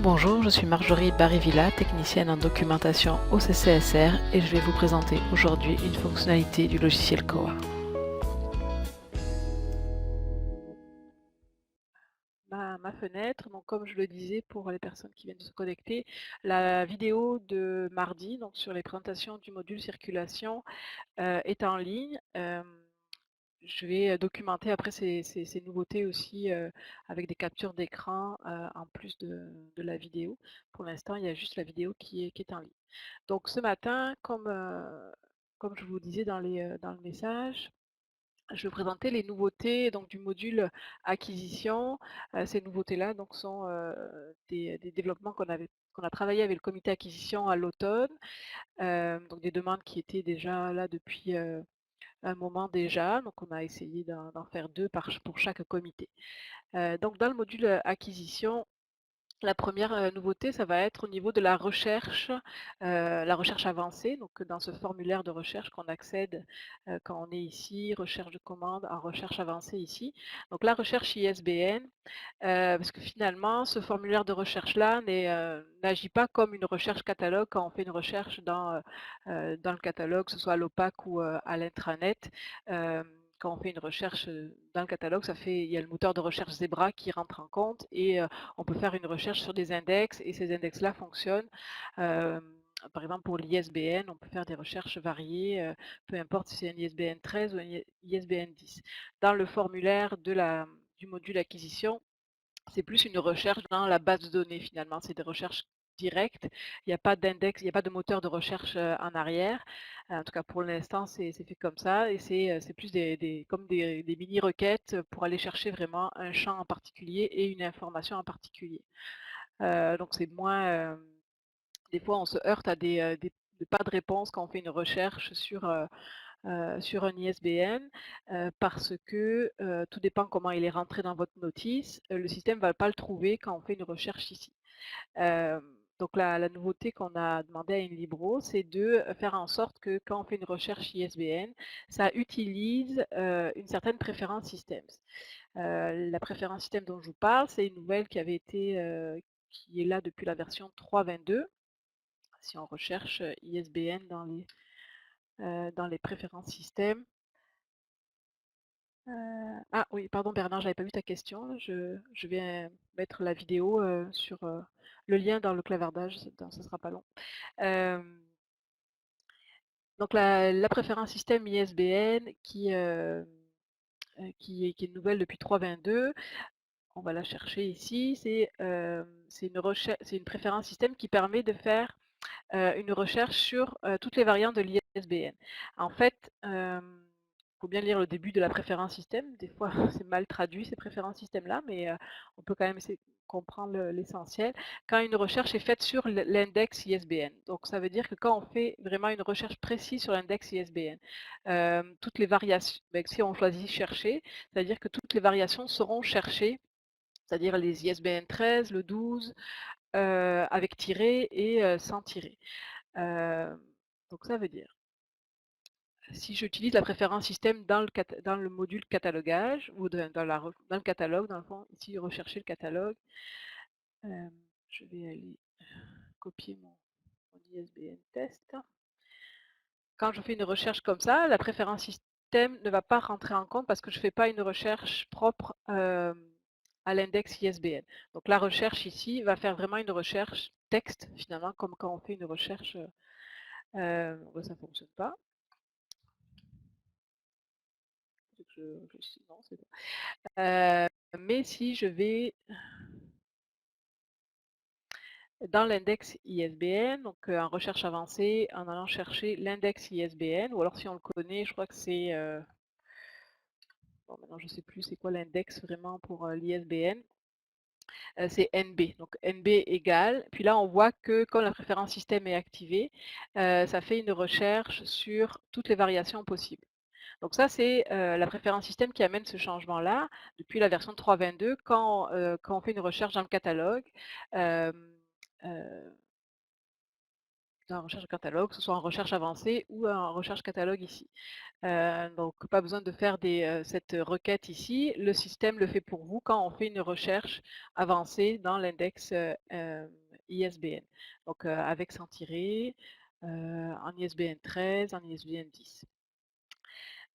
Bonjour, je suis Marjorie Barivilla, technicienne en documentation au CCSR et je vais vous présenter aujourd'hui une fonctionnalité du logiciel Koa. Ma fenêtre, donc comme je le disais pour les personnes qui viennent de se connecter, la vidéo de mardi donc sur les présentations du module circulation est en ligne. Je vais documenter après ces nouveautés aussi avec des captures d'écran en plus de la vidéo. Pour l'instant, il y a juste la vidéo qui est en ligne. Donc ce matin, comme je vous disais dans le message, je vais présenter les nouveautés donc, du module acquisition. Ces nouveautés-là donc, sont des développements qu'on a travaillé avec le comité acquisition à l'automne, donc des demandes qui étaient déjà là depuis un moment déjà. Donc on a essayé d'en faire deux pour chaque comité. Donc dans le module acquisition, la première nouveauté, ça va être au niveau de la recherche avancée. Donc, dans ce formulaire de recherche qu'on accède quand on est ici, recherche de commande en recherche avancée ici. Donc, la recherche ISBN, parce que finalement, ce formulaire de recherche-là n'agit pas comme une recherche catalogue quand on fait une recherche dans le catalogue, que ce soit à l'OPAC ou à l'intranet. Quand on fait une recherche dans le catalogue, il y a le moteur de recherche Zebra qui rentre en compte et on peut faire une recherche sur des index et ces index-là fonctionnent. Euh, Par exemple, pour l'ISBN, on peut faire des recherches variées, peu importe si c'est un ISBN 13 ou un ISBN 10. Dans le formulaire du module acquisition, c'est plus une recherche dans la base de données finalement. C'est des recherches directes. Il n'y a pas d'index, il n'y a pas de moteur de recherche en arrière. En tout cas, pour l'instant, c'est fait comme ça. Et c'est plus comme des mini-requêtes pour aller chercher vraiment un champ en particulier et une information en particulier. Donc, c'est moins. Des fois, on se heurte à des pas de réponse quand on fait une recherche sur un ISBN parce que tout dépend comment il est rentré dans votre notice. Le système ne va pas le trouver quand on fait une recherche ici. Euh, donc la nouveauté qu'on a demandé à Inlibro, c'est de faire en sorte que quand on fait une recherche ISBN, ça utilise une certaine préférence système. La préférence système dont je vous parle, c'est une nouvelle qui est là depuis la version 3.22. Si on recherche ISBN dans les préférences système. Ah oui, pardon Bernard, j'avais pas vu ta question. Je vais mettre la vidéo sur le lien dans le clavardage, ça sera pas long. Euh, donc la préférence système ISBN qui est nouvelle depuis 3.22, on va la chercher ici. C'est une préférence système qui permet de faire une recherche sur toutes les variantes de l'ISBN. En fait, il faut bien lire le début de la préférence système. Des fois, c'est mal traduit ces préférences système-là, mais on peut quand même essayer de comprendre l'essentiel. Quand une recherche est faite sur l'index ISBN, donc ça veut dire que quand on fait vraiment une recherche précise sur l'index ISBN, toutes les variations, si on choisit chercher, c'est-à-dire que toutes les variations seront cherchées, c'est-à-dire les ISBN 13, le 12, avec tiret et sans tiret. Donc ça veut dire, si j'utilise la préférence système dans le module catalogage, ou dans le catalogue, dans le fond, ici rechercher le catalogue, je vais aller copier mon ISBN test. Quand je fais une recherche comme ça, la préférence système ne va pas rentrer en compte parce que je ne fais pas une recherche propre à l'index ISBN. Donc la recherche ici va faire vraiment une recherche texte, finalement, comme quand on fait une recherche. Ça ne fonctionne pas. Non, c'est bon. Mais si je vais dans l'index ISBN, donc en recherche avancée, en allant chercher l'index ISBN, ou alors si on le connaît, je crois que c'est... bon, maintenant je ne sais plus c'est quoi l'index vraiment pour l'ISBN. C'est NB. Donc NB égale. Puis là, on voit que quand la préférence système est activée, ça fait une recherche sur toutes les variations possibles. Donc ça, c'est la préférence système qui amène ce changement-là depuis la version 3.22 quand on fait une recherche dans le catalogue. Euh, euh, dans recherche catalogue, que ce soit en recherche avancée ou en recherche catalogue ici. Donc pas besoin de faire cette requête ici. Le système le fait pour vous quand on fait une recherche avancée dans l'index, ISBN. Donc avec sans tiret, en ISBN 13, en ISBN 10.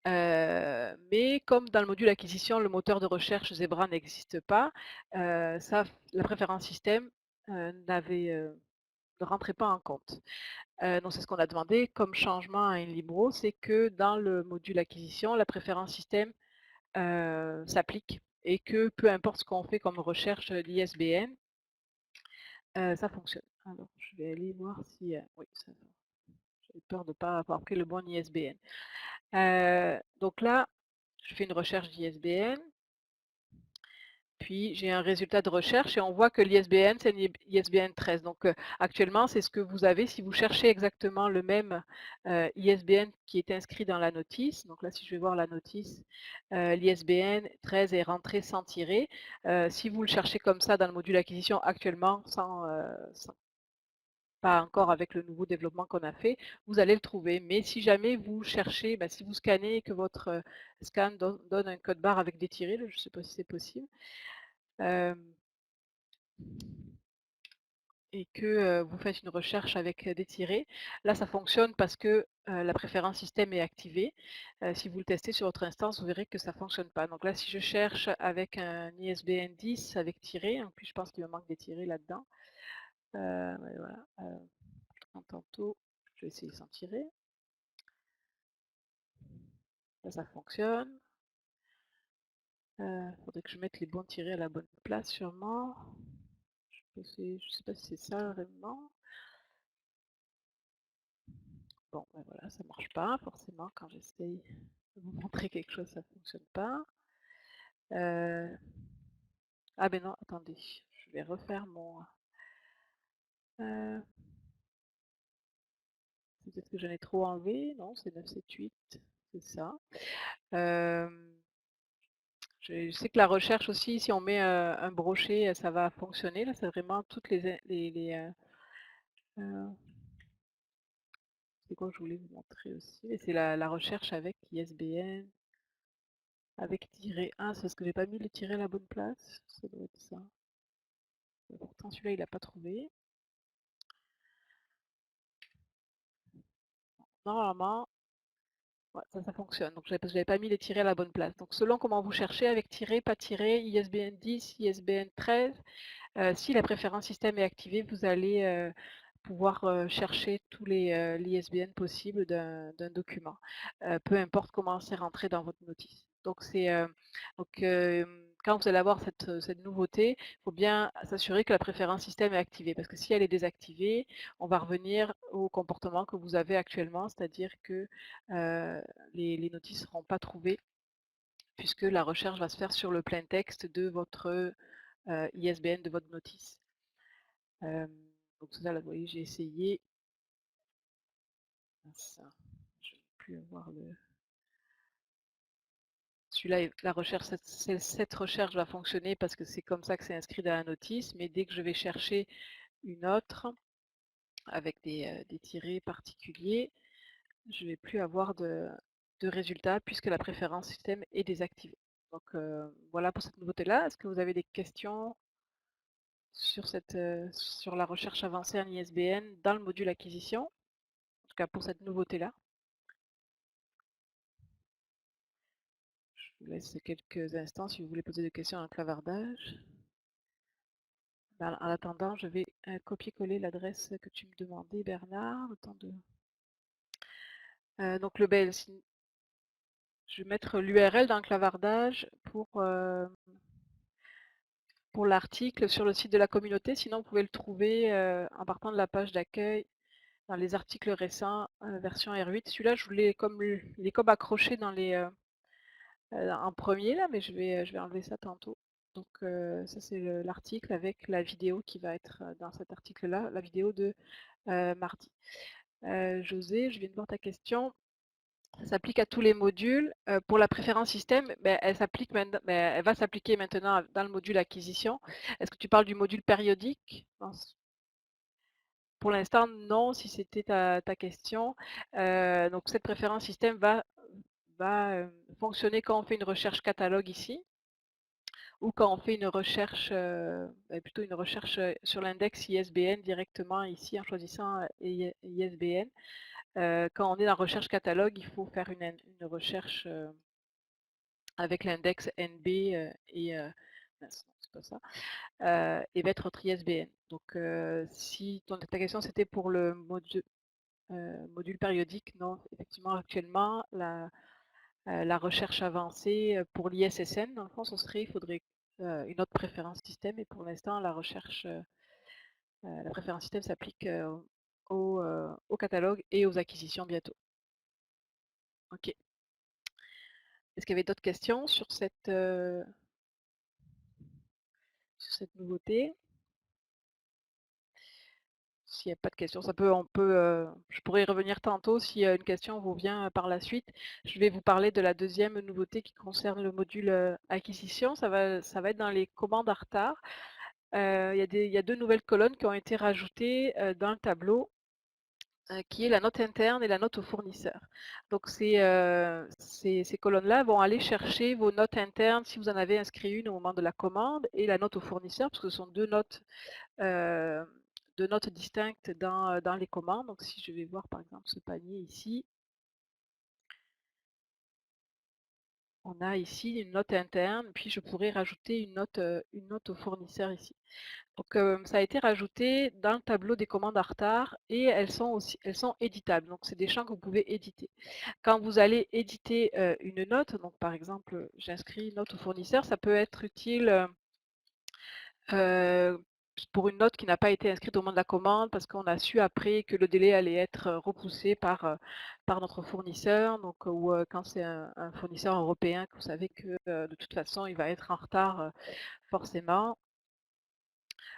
Mais comme dans le module acquisition, le moteur de recherche Zebra n'existe pas, ça la préférence système, ne rentrait pas en compte. Donc c'est ce qu'on a demandé comme changement à Inlibro, c'est que dans le module acquisition, la préférence système, s'applique et que peu importe ce qu'on fait comme recherche, l'ISBN, ça fonctionne. Alors je vais aller voir si, oui, j'avais peur de ne pas avoir pris le bon ISBN. Donc là, je fais une recherche d'ISBN. Puis j'ai un résultat de recherche et on voit que l'ISBN, c'est une ISBN 13. Donc actuellement, c'est ce que vous avez si vous cherchez exactement le même ISBN qui est inscrit dans la notice. Donc là, si je vais voir la notice, l'ISBN 13 est rentré sans tirer. Si vous le cherchez comme ça dans le module acquisition actuellement, pas encore avec le nouveau développement qu'on a fait, vous allez le trouver. Mais si jamais vous cherchez, si vous scannez et que votre scan donne un code barre avec des tirés, je ne sais pas si c'est possible, et que vous faites une recherche avec des tirets, là ça fonctionne parce que la préférence système est activée. Si vous le testez sur votre instance, vous verrez que ça ne fonctionne pas. Donc là, si je cherche avec un ISBN 10 avec tiré, en plus je pense qu'il me manque des tirets là-dedans. Ouais, voilà, tantôt, je vais essayer sans tirer. Là, ça fonctionne. Faudrait que je mette les bons tirets à la bonne place sûrement. Je sais pas si c'est ça vraiment. Bon, voilà, ça marche pas forcément quand j'essaye de vous montrer quelque chose, ça fonctionne pas. Ah ben non, attendez, je vais refaire mon... peut-être que j'en ai trop enlevé, non, c'est 978, c'est ça. Je sais que la recherche aussi, si on met un brochet, ça va fonctionner. Là, c'est vraiment toutes c'est quoi que je voulais vous montrer aussi. Et c'est la recherche avec ISBN, avec tiret 1. C'est parce que j'ai pas mis le tiret à la bonne place. Ça doit être ça. Pourtant, celui-là, il n'a pas trouvé. Normalement, ouais, ça fonctionne. Donc, parce que j'avais pas mis les tirets à la bonne place. Donc, selon comment vous cherchez, avec tiret, pas tiret, ISBN 10, ISBN 13, si la préférence système est activée, vous allez pouvoir chercher tous les l'ISBN possibles d'un document, peu importe comment c'est rentré dans votre notice. Donc, quand vous allez avoir cette nouveauté, il faut bien s'assurer que la préférence système est activée, parce que si elle est désactivée, on va revenir au comportement que vous avez actuellement, c'est-à-dire que les notices ne seront pas trouvées, puisque la recherche va se faire sur le plain texte de votre ISBN de votre notice. Donc ça, là, vous voyez, j'ai essayé. Ça, je ne vais plus avoir le... Celui-là, la recherche, cette recherche va fonctionner parce que c'est comme ça que c'est inscrit dans la notice, mais dès que je vais chercher une autre avec des tirets particuliers, je ne vais plus avoir de résultats puisque la préférence système est désactivée. Donc voilà pour cette nouveauté-là. Est-ce que vous avez des questions sur la recherche avancée en ISBN dans le module acquisition, en tout cas pour cette nouveauté-là? Je vous laisse quelques instants si vous voulez poser des questions en clavardage. En attendant, je vais copier-coller l'adresse que tu me demandais, Bernard. Le temps de... donc je vais mettre l'URL dans le clavardage pour l'article sur le site de la communauté. Sinon, vous pouvez le trouver en partant de la page d'accueil dans les articles récents, version R8. Celui-là, je voulais il est comme accroché en premier là, mais je vais enlever ça tantôt. Donc ça c'est l'article avec la vidéo qui va être dans cet article-là, la vidéo de mardi. José, je viens de voir ta question. Ça s'applique à tous les modules. Pour la préférence système, elle va s'appliquer maintenant dans le module acquisition. Est-ce que tu parles du module périodique? Non, Pour l'instant, non, si c'était ta question. Donc cette préférence système va fonctionner quand on fait une recherche catalogue ici ou quand on fait une recherche, plutôt une recherche, sur l'index ISBN directement ici en choisissant, ISBN. Quand on est dans recherche catalogue, il faut faire une recherche, avec l'index NB, mince, non, c'est pas ça, et mettre votre ISBN. Donc si ta question c'était pour le module périodique, non, effectivement actuellement la recherche avancée, pour l'ISSN, dans le fond, il faudrait, une autre préférence système et pour l'instant la préférence système s'applique, au catalogue et aux acquisitions bientôt. OK. Est-ce qu'il y avait d'autres questions sur cette nouveauté? S'il n'y a pas de questions, je pourrais y revenir tantôt si, une question vous vient, par la suite. Je vais vous parler de la deuxième nouveauté qui concerne le module, acquisition. Ça va être dans les commandes à retard. Il y a 2 nouvelles colonnes qui ont été rajoutées, dans le tableau, qui est la note interne et la note au fournisseur. Donc ces colonnes-là vont aller chercher vos notes internes si vous en avez inscrit une au moment de la commande et la note au fournisseur, parce que ce sont 2 notes distinctes dans les commandes. Donc si je vais voir par exemple ce panier ici, on a ici une note interne, puis je pourrais rajouter une note au fournisseur ici. Donc ça a été rajouté dans le tableau des commandes à retard et elles sont éditables. Donc c'est des champs que vous pouvez éditer. Quand vous allez éditer, une note, donc par exemple, j'inscris note au fournisseur, ça peut être utile, Heu, pour une note qui n'a pas été inscrite au moment de la commande parce qu'on a su après que le délai allait être, repoussé par notre fournisseur, donc ou quand c'est un fournisseur européen que vous savez que, de toute façon il va être en retard, forcément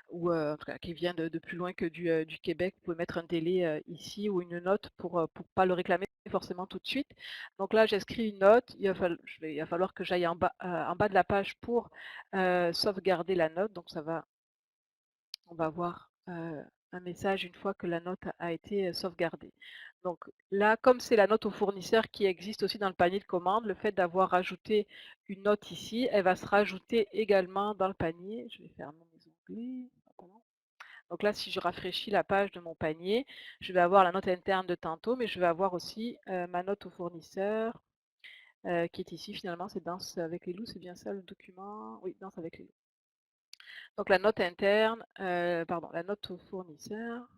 ou en tout cas qui vient de plus loin que du Québec. Vous pouvez mettre un délai, ici ou une note pour pas le réclamer forcément tout de suite. Donc là j'inscris une note, il va falloir que j'aille en bas de la page pour, sauvegarder la note, donc on va avoir, un message une fois que la note a été, sauvegardée. Donc là, comme c'est la note au fournisseur qui existe aussi dans le panier de commande, le fait d'avoir rajouté une note ici, elle va se rajouter également dans le panier. Je vais fermer mes onglets. Pardon. Donc là, si je rafraîchis la page de mon panier, je vais avoir la note interne de tantôt, mais je vais avoir aussi, ma note au fournisseur, qui est ici finalement, c'est Danse avec les loups, c'est bien ça le document? Oui, Danse avec les loups. Donc la note interne, pardon, la note au fournisseur,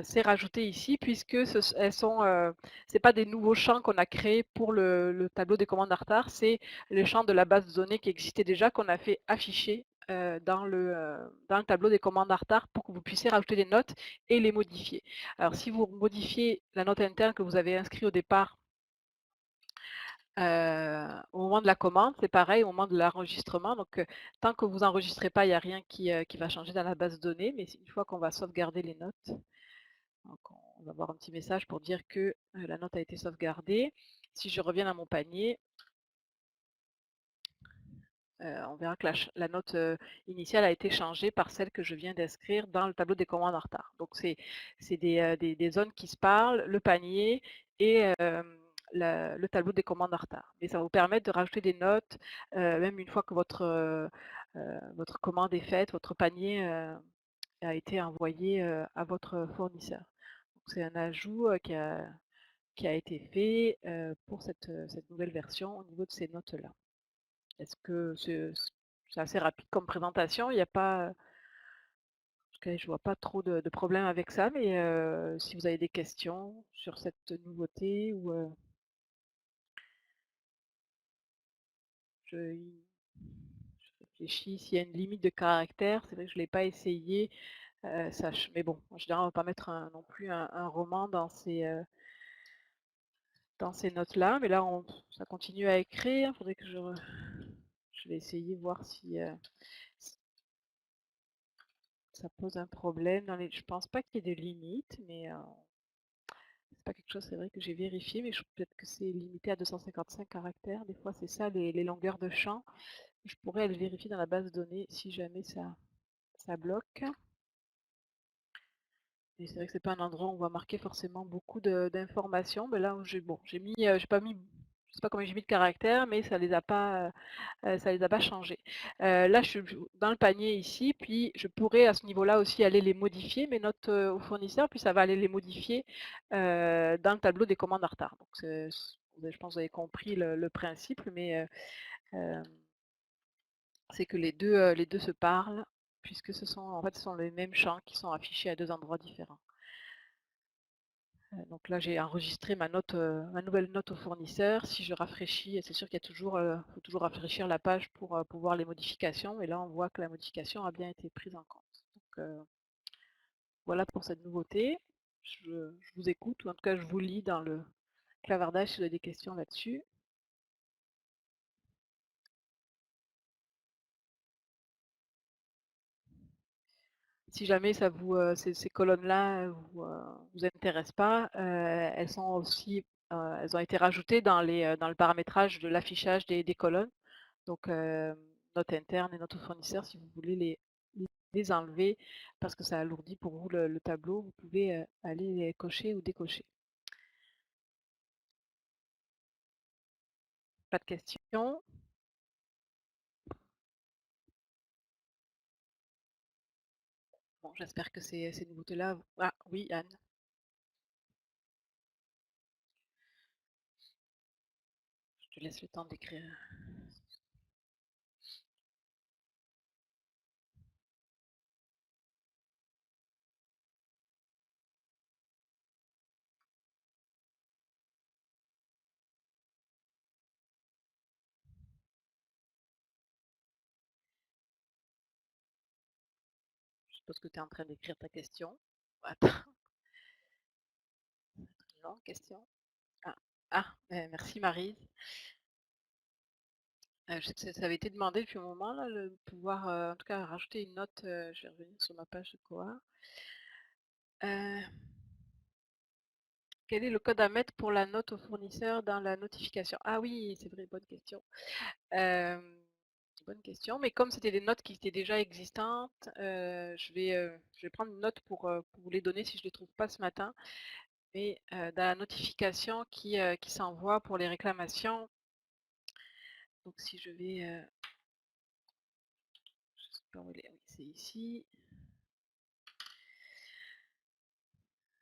c'est rajouté ici puisque c'est pas des nouveaux champs qu'on a créés pour le tableau des commandes en retard, c'est les champs de la base de données qui existaient déjà, qu'on a fait afficher, dans le tableau des commandes en retard pour que vous puissiez rajouter des notes et les modifier. Alors si vous modifiez la note interne que vous avez inscrite au départ, au moment de la commande, c'est pareil au moment de l'enregistrement. Donc, tant que vous enregistrez pas, il y a rien qui va changer dans la base de données. Mais une fois qu'on va sauvegarder les notes, donc on va avoir un petit message pour dire que, la note a été sauvegardée. Si je reviens dans mon panier, on verra que la note, initiale a été changée par celle que je viens d'inscrire dans le tableau des commandes en retard. Donc c'est des zones qui se parlent, le panier et le tableau des commandes en retard. Mais ça va vous permettre de rajouter des notes, même une fois que votre commande est faite, votre panier, a été envoyé, à votre fournisseur. Donc c'est un ajout, qui a été fait, pour cette nouvelle version au niveau de ces notes-là. Est-ce que c'est assez rapide comme présentation? Il y a pas, en tout cas, je vois pas trop de problèmes avec ça, mais si vous avez des questions sur cette nouveauté ou je je réfléchis s'il y a une limite de caractères. C'est vrai que je l'ai pas essayé, mais bon, en général, on va pas mettre non plus un roman dans ces notes-là, mais là, ça continue à écrire. Faudrait que je vais essayer voir si ça pose un problème je pense pas qu'il y ait de limite, mais c'est pas quelque chose, c'est vrai que j'ai vérifié, mais peut-être que c'est limité à 255 caractères. Des fois, c'est ça les longueurs de champ. Je pourrais aller vérifier dans la base de données si jamais ça bloque. Et c'est vrai que c'est pas un endroit où on va marquer forcément beaucoup d'informations, mais là où j'ai mis, j'ai pas mis, je sais pas combien j'ai mis de caractères, mais ça les a pas changés. Là, je suis dans le panier ici, puis je pourrais à ce niveau-là aussi aller les modifier, mes notes, au fournisseur, puis ça va aller les modifier, dans le tableau des commandes en retard. Donc je pense que vous avez compris le principe, mais hem, c'est que les 2 se parlent puisque en fait, ce sont les mêmes champs qui sont affichés à 2 endroits différents. Donc là, j'ai enregistré ma nouvelle note au fournisseur. Si je rafraîchis, c'est sûr qu'il y a toujours, faut toujours rafraîchir la page pour voir les modifications et là, on voit que la modification a bien été prise en compte. Donc voilà pour cette nouveauté. Je vous écoute ou en tout cas, je vous lis dans le clavardage si vous avez des questions là-dessus. Si jamais ces colonnes-là vous intéressent pas, elles sont aussi, elles ont été rajoutées dans le paramétrage de l'affichage des colonnes. Donc, notes internes et notes aux fournisseurs, si vous voulez les enlever parce que ça alourdit pour vous le tableau, vous pouvez aller les cocher ou décocher. Pas de questions? Bon, j'espère que ces nouveautés-là. Ah oui, Anne, je te laisse le temps d'écrire. Je suppose que tu es en train d'écrire ta question. Attends, non, question. Ah, merci Marie. Je sais que ça avait été demandé depuis un moment, là, de pouvoir, en tout cas, rajouter une note. Je vais revenir sur ma page de Koa. Quel est le code à mettre pour la note au fournisseur dans la notification? Ah oui, c'est vrai, bonne question. Bonne question, mais comme c'était des notes qui étaient déjà existantes, je vais prendre une note pour vous les donner si je ne les trouve pas ce matin. Mais dans la notification qui s'envoie pour les réclamations, donc si je vais, je sais pas où elle est, oui, c'est ici.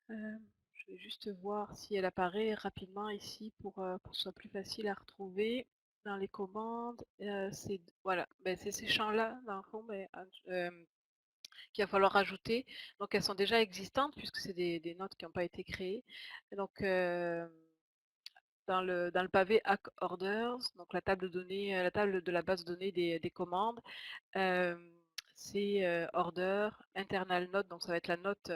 Je vais juste voir si elle apparaît rapidement ici pour que ce soit plus facile à retrouver dans les commandes. Voilà, ben, c'est ces champs-là, dans le fond, qu'il va falloir rajouter. Donc elles sont déjà existantes puisque c'est des notes qui n'ont pas été créées. Et donc dans le pavé Hack Orders, donc la table de données, la table de la base de données des commandes, euh, c'est order, internal note, donc ça va être la note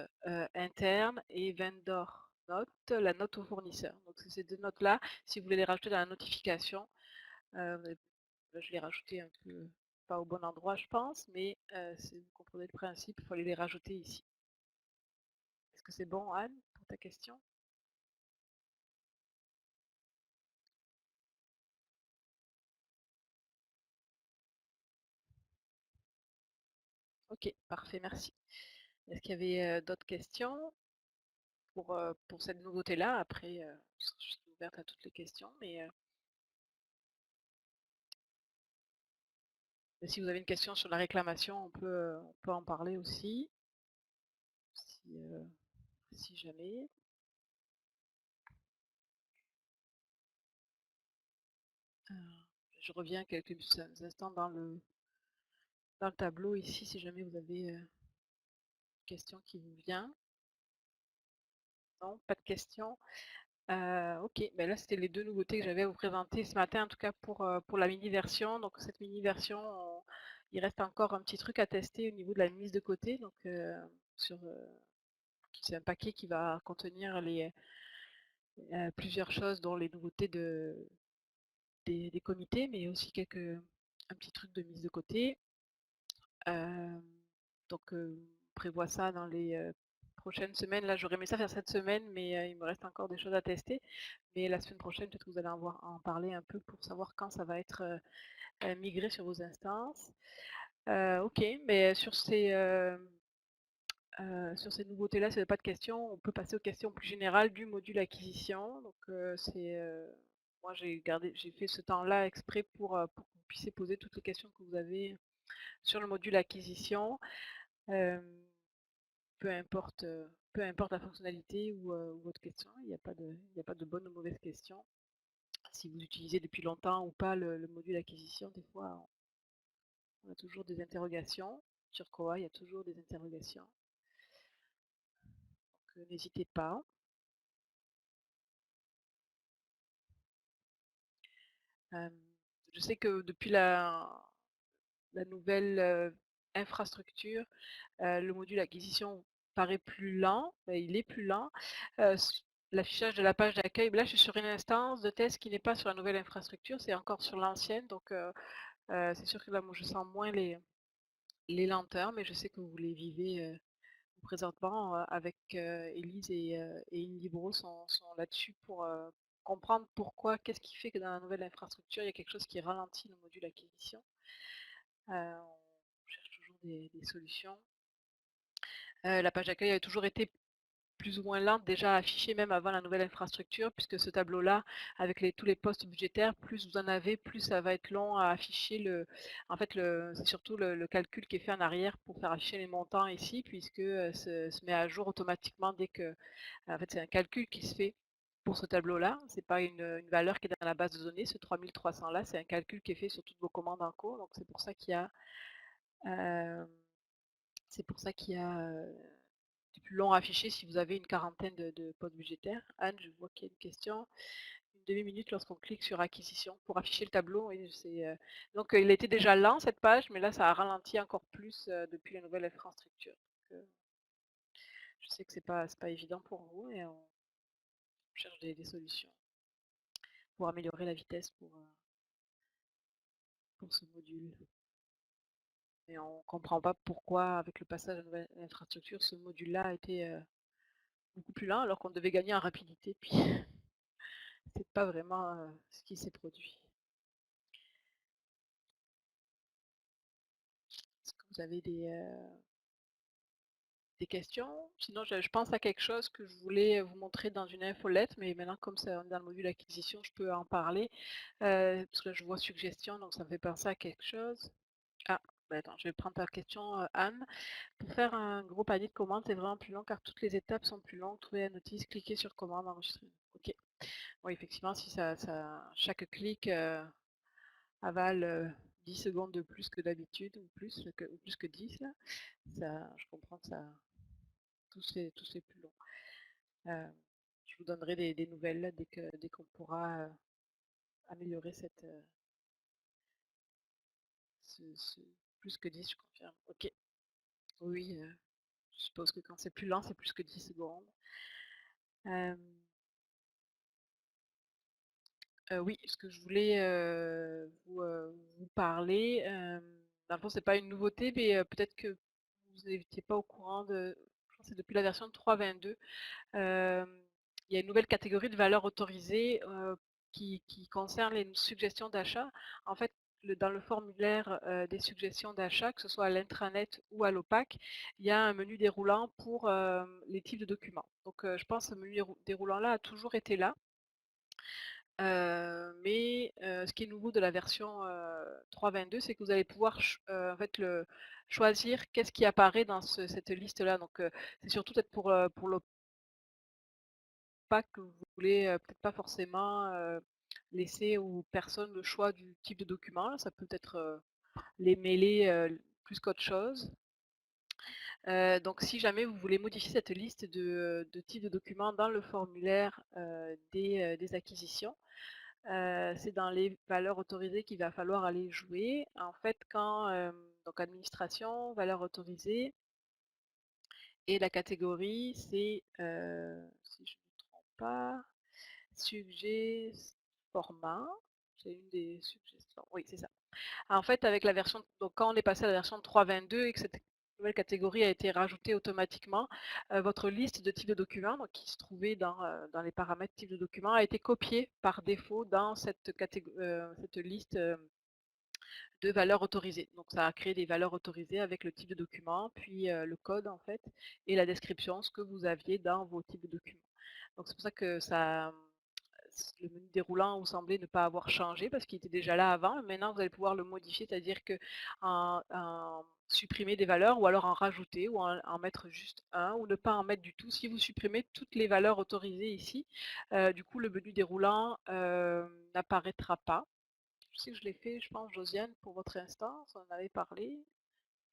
interne, et vendor note, la note au fournisseur. Donc c'est ces deux notes-là, si vous voulez les rajouter dans la notification, là, je l'ai rajouté un peu pas au bon endroit, je pense, mais vous comprenez le principe, il faut aller les rajouter ici. Est-ce que c'est bon, Anne, pour ta question? Ok, parfait, merci. Est-ce qu'il y avait d'autres questions pour cette nouveauté-là? Après, je suis ouverte à toutes les questions, mais si vous avez une question sur la réclamation, on peut en parler aussi, si, si jamais. Euh, je reviens quelques instants dans le tableau ici, si jamais vous avez une question qui vous vient. Non, pas de question. Ok, ben là c'était les deux nouveautés que j'avais à vous présenter ce matin, en tout cas pour la mini-version. Donc cette mini-version, il reste encore un petit truc à tester au niveau de la mise de côté. Donc c'est un paquet qui va contenir plusieurs choses, dont les nouveautés des comités, mais aussi un petit truc de mise de côté. Euh, donc on prévoit ça dans les prochaines semaines. Là j'aurais aimé ça faire cette semaine, mais il me reste encore des choses à tester. Mais la semaine prochaine, peut-être que vous allez en parler un peu pour savoir quand ça va être migré sur vos instances. Ok, mais Sur ces nouveautés-là, si vous n'avez pas de questions, on peut passer aux questions plus générales du module acquisition. Donc, moi j'ai fait ce temps-là exprès pour que vous puissiez poser toutes les questions que vous avez sur le module acquisition. Hem, peu importe la fonctionnalité ou votre question, il y a pas de bonne ou mauvaise question. Si vous utilisez depuis longtemps ou pas le module acquisition, des fois, on a toujours des interrogations. Sur Koa, il y a toujours des interrogations. Donc, n'hésitez pas. Euh, je sais que depuis la nouvelle infrastructure, le module acquisition paraît plus lent, il est plus lent. L'affichage de la page d'accueil, là je suis sur une instance de test qui n'est pas sur la nouvelle infrastructure, c'est encore sur l'ancienne, donc c'est sûr que là moi je sens moins les lenteurs, mais je sais que vous les vivez présentement avec Elise et Indibro sont là-dessus pour comprendre pourquoi, qu'est-ce qui fait que dans la nouvelle infrastructure, il y a quelque chose qui ralentit le module acquisition. On cherche toujours des solutions. La page d'accueil a toujours été plus ou moins lente déjà affichée même avant la nouvelle infrastructure, puisque ce tableau-là, avec tous les postes budgétaires, plus vous en avez, plus ça va être long à afficher. En fait, c'est surtout le calcul qui est fait en arrière pour faire afficher les montants ici, puisque se met à jour automatiquement dès que... En fait, c'est un calcul qui se fait pour ce tableau-là. Ce n'est pas une valeur qui est dans la base de données, ce 3300-là, c'est un calcul qui est fait sur toutes vos commandes en cours. Donc, c'est pour ça qu'il y a... euh, c'est pour ça qu'il y a c'est plus long à afficher si vous avez une quarantaine de postes budgétaires. Anne, je vois qu'il y a une question. Une demi-minute lorsqu'on clique sur acquisition pour afficher le tableau. Et donc il était déjà lent cette page, mais là ça a ralenti encore plus depuis la nouvelle infrastructure. Donc, je sais que c'est pas évident pour vous et on cherche des solutions pour améliorer la vitesse pour ce module. Et on ne comprend pas pourquoi, avec le passage à la nouvelle infrastructure, ce module-là a été beaucoup plus lent alors qu'on devait gagner en rapidité. Puis c'est pas vraiment ce qui s'est produit. Est-ce que vous avez des questions? Sinon, je pense à quelque chose que je voulais vous montrer dans une infolette, mais maintenant, comme c'est dans le module acquisition, je peux en parler. Parce que là, je vois suggestion, donc ça me fait penser à quelque chose. Ah, bah attends, je vais prendre ta question, Anne. Pour faire un gros panier de commandes, c'est vraiment plus long car toutes les étapes sont plus longues. Trouver la notice, cliquer sur commande, enregistrer. Ok. Oui, effectivement, si chaque clic avale 10 secondes de plus que d'habitude, ou plus que 10, là, je comprends que tout se fait plus long. Je vous donnerai des nouvelles là, dès qu'on pourra améliorer ce plus que 10, je confirme. Ok. Oui, je suppose que quand c'est plus lent, c'est plus que 10 secondes. Euh, oui, ce que je voulais vous parler, dans le fond, c'est pas une nouveauté, mais peut-être que vous n'étiez pas au courant je pense que c'est depuis la version 3.22. Il y a une nouvelle catégorie de valeurs autorisées qui concerne les suggestions d'achat. En fait, dans le formulaire des suggestions d'achat, que ce soit à l'intranet ou à l'OPAC, il y a un menu déroulant pour les types de documents. Donc, je pense que ce menu déroulant-là a toujours été là. Mais ce qui est nouveau de la version 3.22, c'est que vous allez pouvoir en fait, choisir qu'est-ce qui apparaît dans cette liste-là. Donc, c'est surtout peut-être pour l'OPAC que vous voulez peut-être pas forcément laisser aux personnes le choix du type de document. Ça peut être les mêler plus qu'autre chose. Donc, si jamais vous voulez modifier cette liste de types de documents dans le formulaire des acquisitions, c'est dans les valeurs autorisées qu'il va falloir aller jouer. En fait, donc administration, valeurs autorisées, et la catégorie, c'est, si je ne me trompe pas, sujet, format. C'est une des suggestions. Oui, c'est ça. En fait, avec la version, donc quand on est passé à la version 3.22 et que cette nouvelle catégorie a été rajoutée automatiquement, votre liste de types de documents, donc qui se trouvait dans les paramètres type de documents, a été copiée par défaut dans cette liste de valeurs autorisées. Donc ça a créé des valeurs autorisées avec le type de document, puis le code en fait, et la description, ce que vous aviez dans vos types de documents. Donc c'est pour ça que le menu déroulant vous semblait ne pas avoir changé parce qu'il était déjà là avant. Maintenant, vous allez pouvoir le modifier, c'est-à-dire que en supprimer des valeurs ou alors en rajouter ou en mettre juste un ou ne pas en mettre du tout. Si vous supprimez toutes les valeurs autorisées ici, du coup, le menu déroulant n'apparaîtra pas. Je sais que je l'ai fait, je pense, Josiane, pour votre instance, on en avait parlé,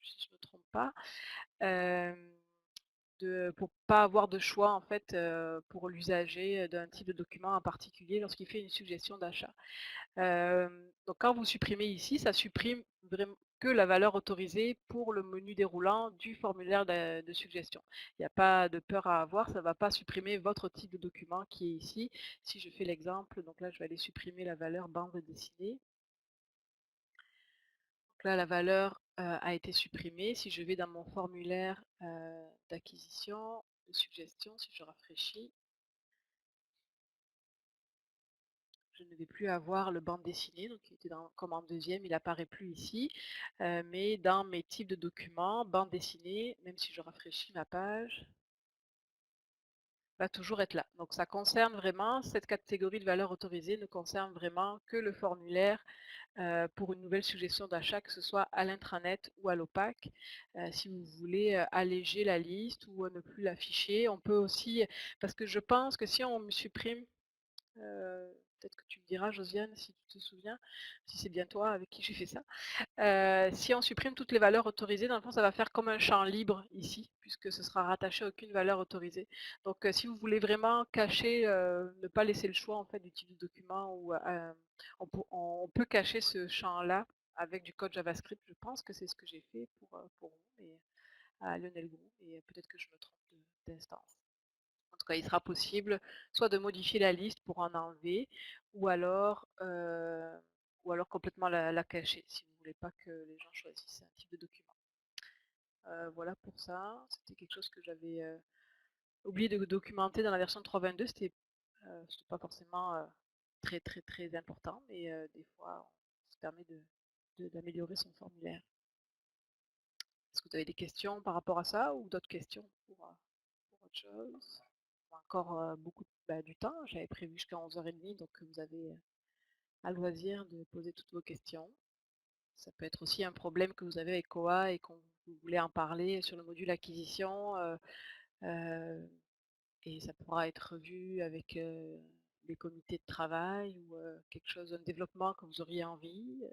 si je ne me trompe pas, pour ne pas avoir de choix en fait pour l'usager d'un type de document en particulier lorsqu'il fait une suggestion d'achat. Donc quand vous supprimez ici, ça supprime vraiment que la valeur autorisée pour le menu déroulant du formulaire de suggestion. Il n'y a pas de peur à avoir, ça ne va pas supprimer votre type de document qui est ici. Si je fais l'exemple, donc là je vais aller supprimer la valeur bande dessinée. Donc là, la valeur a été supprimée. Si je vais dans mon formulaire d'acquisition, de suggestion, si je rafraîchis, je ne vais plus avoir le bande dessinée, donc il était comme en deuxième, il n'apparaît plus ici. Mais dans mes types de documents, bande dessinée, même si je rafraîchis ma page, va toujours être là. Donc ça concerne vraiment, cette catégorie de valeurs autorisées ne concerne vraiment que le formulaire pour une nouvelle suggestion d'achat, que ce soit à l'intranet ou à l'OPAC. Si vous voulez alléger la liste ou ne plus l'afficher, on peut aussi, parce que je pense que si on supprime, peut-être que tu me diras Josiane si tu te souviens, si c'est bien toi avec qui j'ai fait ça, si on supprime toutes les valeurs autorisées, dans le fond, ça va faire comme un champ libre ici, puisque ce sera rattaché à aucune valeur autorisée. Donc, si vous voulez vraiment cacher, ne pas laisser le choix en fait du type de document, ou on peut cacher ce champ-là avec du code JavaScript. Je pense que c'est ce que j'ai fait pour vous, mais à Lionel Gros, et peut-être que je me trompe d'instance. En tout cas, il sera possible soit de modifier la liste pour en enlever, ou alors, complètement la cacher, si vous ne voulez pas que les gens choisissent un type de document. Voilà pour ça. C'était quelque chose que j'avais oublié de documenter dans la version 3.22. C'était pas forcément très très très important, mais des fois, on se permet d'améliorer son formulaire. Est-ce que vous avez des questions par rapport à ça ou d'autres questions pour autre chose? Encore beaucoup du temps. J'avais prévu jusqu'à 11h30, donc vous avez à loisir de poser toutes vos questions. Ça peut être aussi un problème que vous avez avec Koa et qu'on vous voulez en parler sur le module acquisition. Et ça pourra être vu avec des comités de travail ou quelque chose, un développement que vous auriez envie.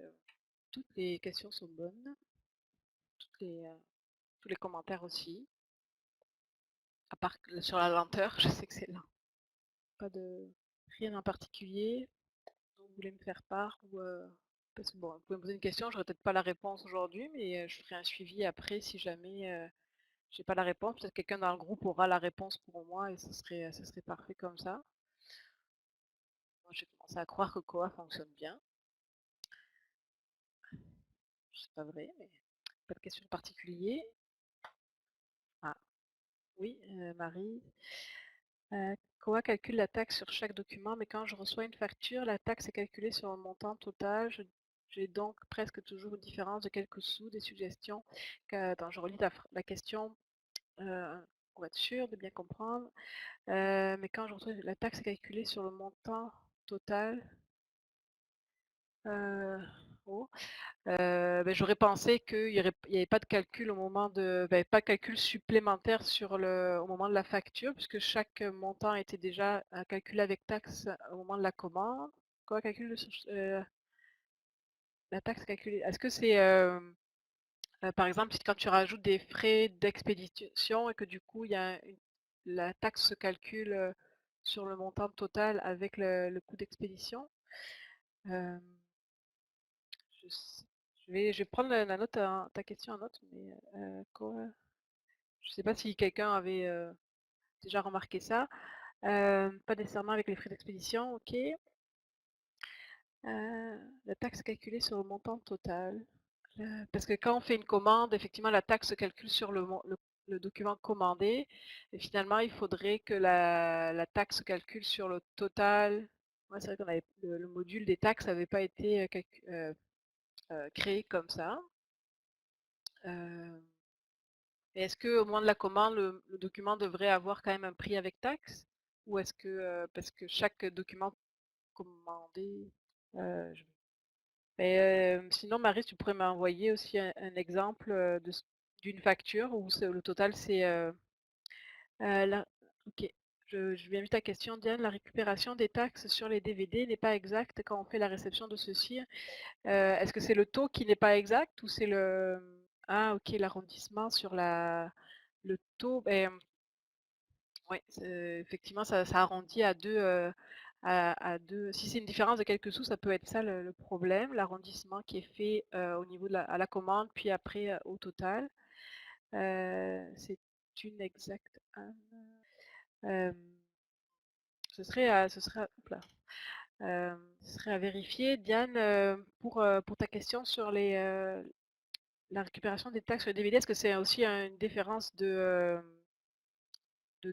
Toutes les questions sont bonnes, tous les commentaires aussi. À part sur la lenteur, je sais que c'est lent. Pas de rien en particulier dont vous voulez me faire part, ou parce que bon, vous pouvez me poser une question, je n'aurai peut-être pas la réponse aujourd'hui, mais je ferai un suivi après si jamais j'ai pas la réponse. Peut-être quelqu'un dans le groupe aura la réponse pour moi et ce serait parfait comme ça. Moi, j'ai commencé à croire que Koa fonctionne bien. C'est pas vrai, mais pas de question particulière. Ah, oui, Marie. Koa calcule la taxe sur chaque document, mais quand je reçois une facture, la taxe est calculée sur un montant total. J'ai donc presque toujours une différence de quelques sous. Des suggestions. Attends, je relis la question pour être sûr de bien comprendre. Mais quand je reçois la taxe est calculée sur le montant total. Oh. J'aurais pensé qu'il n'y avait pas de calcul au moment pas de calcul supplémentaire au moment de la facture, puisque chaque montant était déjà calculé avec taxe au moment de la commande. Quoi, calcul la taxe calculée. Est-ce que c'est par exemple quand tu rajoutes des frais d'expédition et que du coup la taxe se calcule sur le montant total avec le coût d'expédition? Euh, je, je vais prendre la note, ta question en note, mais quoi? Je ne sais pas si quelqu'un avait déjà remarqué ça. Pas nécessairement avec les frais d'expédition, ok. La taxe calculée sur le montant total. Parce que quand on fait une commande, effectivement, la taxe se calcule sur le document commandé. Et finalement, il faudrait que la taxe se calcule sur le total. Ouais, c'est vrai qu'on avait le module des taxes n'avait pas été créé comme ça. Et est-ce qu'au moment de la commande, le document devrait avoir quand même un prix avec taxe? Ou est-ce que, parce que chaque document commandé, je sinon Marie, tu pourrais m'envoyer aussi un exemple, d'une facture où le total c'est, là OK. Je viens vu ta question Diane. La récupération des taxes sur les DVD n'est pas exacte quand on fait la réception de ceux-ci. Est-ce que c'est le taux qui n'est pas exact ou c'est ah OK, l'arrondissement sur le taux, oui, effectivement ça arrondit à 2. À 2. Si c'est une différence de quelques sous, ça peut être ça le problème, l'arrondissement qui est fait, au niveau de à la commande, puis après, au total. C'est une exacte Anne. Ce serait oups là, ce serait à vérifier. Diane, pour ta question sur la récupération des taxes sur les DVD, est-ce que c'est aussi une différence de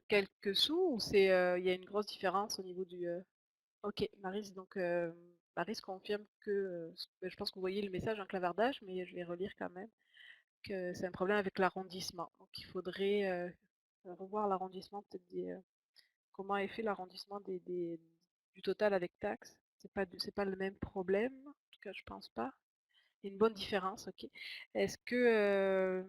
quelques sous ou il y a une grosse différence au niveau du, OK, Maryse, donc Maryse confirme que, je pense que vous voyez le message en clavardage, mais je vais relire quand même, que c'est un problème avec l'arrondissement. Donc il faudrait, revoir l'arrondissement peut-être comment est fait l'arrondissement du total avec taxes. C'est pas le même problème, en tout cas je pense pas. Il y a une bonne différence, OK. Est-ce que,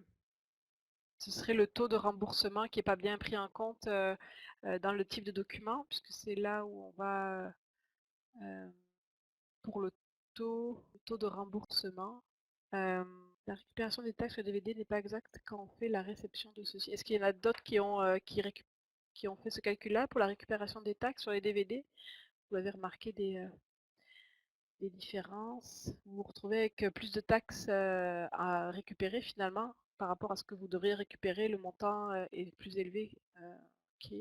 ce serait le taux de remboursement qui est pas bien pris en compte, dans le type de document? Puisque c'est là où on va, heu pour le taux de remboursement. La récupération des taxes sur DVD n'est pas exacte quand on fait la réception de ceci. Est-ce qu'il y en a d'autres qui ont fait ce calcul-là pour la récupération des taxes sur les DVD? Vous avez remarqué des différences? Vous vous retrouvez avec plus de taxes à récupérer finalement par rapport à ce que vous devriez récupérer, le montant est plus élevé. Ok.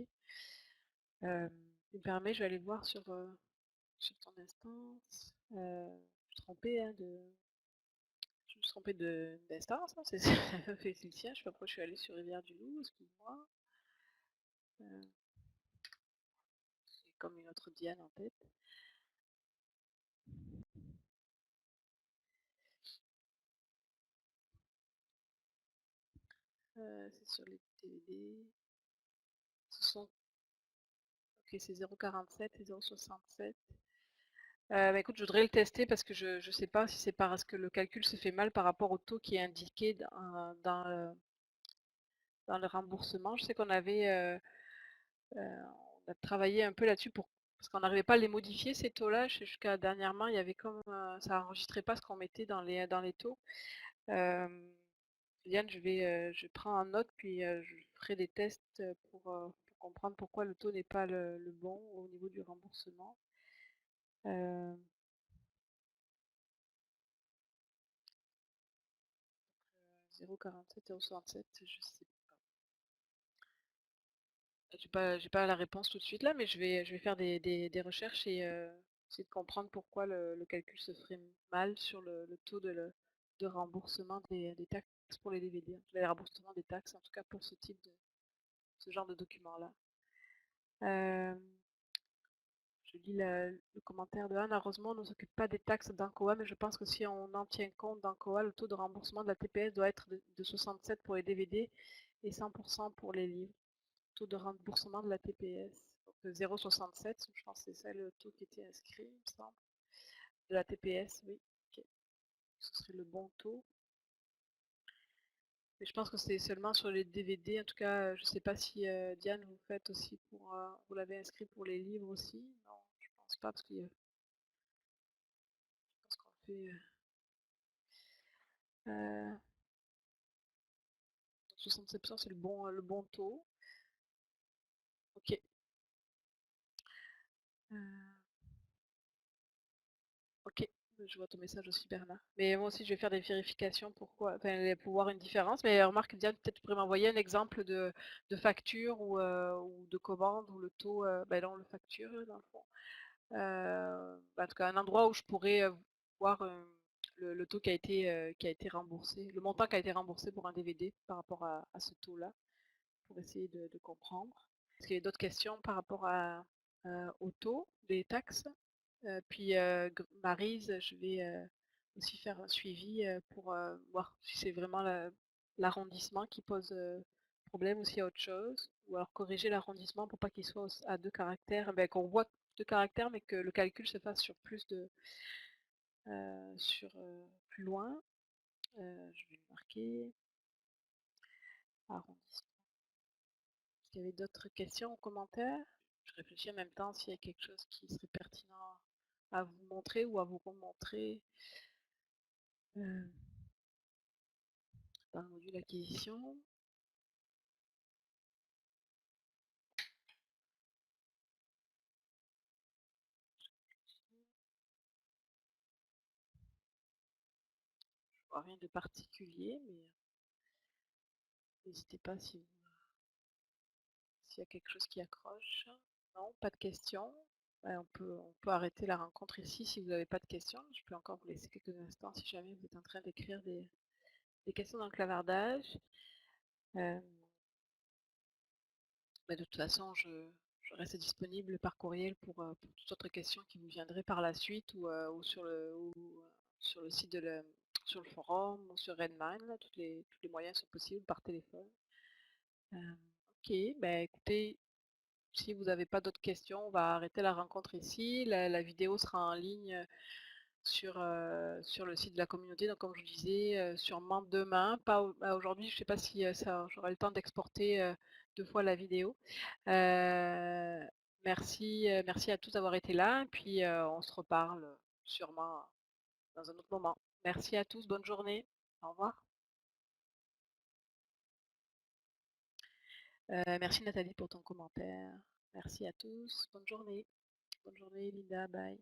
Tu me permets, je vais aller voir sur ton instance. Je suis trompée hein, je me suis trompée d'instance, hein, c'est Félicien, je sais pas pourquoi je suis allée sur Rivière du Loup, excuse-moi. Euh, J'ai comme une autre Diane en tête. C'est sur les DVD. Ce sont. Ok, c'est 0,47 et 0,67. Bah, écoute, je voudrais le tester parce que je ne sais pas si c'est parce que le calcul se fait mal par rapport au taux qui est indiqué dans le remboursement. Je sais qu'on avait on a travaillé un peu là-dessus parce qu'on n'arrivait pas à les modifier ces taux-là. Jusqu'à dernièrement, il y avait comme ça enregistrait pas ce qu'on mettait dans les taux. Diane, je prends en note puis je ferai des tests pour comprendre pourquoi le taux n'est pas le bon au niveau du remboursement. Euh, 0,47, 0,67, je sais j'ai pas la réponse tout de suite là, mais je vais faire des recherches et essayer de comprendre pourquoi le calcul se ferait mal sur le taux de remboursement des taxes pour les DVD, hein. Les remboursements des taxes, en tout cas pour ce genre de document-là. Euh, je lis le commentaire de Anne. Heureusement, on ne s'occupe pas des taxes d'Ancoa, mais je pense que si on en tient compte d'Ancoa, le taux de remboursement de la TPS doit être de 67 pour les DVD et 100% pour les livres. Taux de remboursement de la TPS. Donc 0,67, je pense que c'est ça le taux qui était inscrit, il me semble. De la TPS, oui. Ok. Ce serait le bon taux. Mais je pense que c'est seulement sur les DVD. En tout cas, je ne sais pas si Diane, vous faites aussi vous l'avez inscrit pour les livres aussi. Non, je pense pas parce que je pense qu'on fait 67%, c'est le bon taux. Ok. Euh, OK, je vois ton message aussi Bernard. Mais moi aussi je vais faire des vérifications pour voir une différence. Mais remarque Diane, peut-être tu pourrais m'envoyer un exemple de facture ou de commande où le taux, dans le facture dans le fond. En tout cas un endroit où je pourrais voir le taux qui a été remboursé, le montant qui a été remboursé pour un DVD par rapport à ce taux-là, pour essayer de comprendre. Est-ce qu'il y a d'autres questions par rapport au taux des taxes? Puis Maryse, je vais aussi faire un suivi pour voir si c'est vraiment l'arrondissement qui pose problème ou s'il y a autre chose. Ou alors corriger l'arrondissement pour pas qu'il soit à 2 caractères, ben, qu'on voit 2 caractères mais que le calcul se fasse sur plus de plus loin. Je vais marquer arrondissement. Est-ce qu'il y avait d'autres questions ou commentaires? Je réfléchis en même temps s'il y a quelque chose qui serait pertinent à vous montrer ou à vous remontrer dans le module acquisition. Je vois rien de particulier, mais n'hésitez pas s'il y a quelque chose qui accroche. Non, pas de questions. Ouais, on peut arrêter la rencontre ici si vous n'avez pas de questions. Je peux encore vous laisser quelques instants si jamais vous êtes en train d'écrire des questions dans le clavardage. Mais de toute façon, je reste disponible par courriel pour toute autre question qui vous viendrait par la suite ou sur le site sur le forum ou sur Redmine. Là, tous les moyens sont possibles par téléphone. Ok, ben écoutez, si vous n'avez pas d'autres questions, on va arrêter la rencontre ici. La vidéo sera en ligne sur le site de la communauté. Donc comme je vous disais, sûrement demain, pas aujourd'hui, je ne sais pas si j'aurai le temps d'exporter 2 fois la vidéo. Merci à tous d'avoir été là, et puis on se reparle sûrement dans un autre moment. Merci à tous, bonne journée. Au revoir. Merci Nathalie pour ton commentaire. Merci à tous, bonne journée. Bonne journée Linda, bye.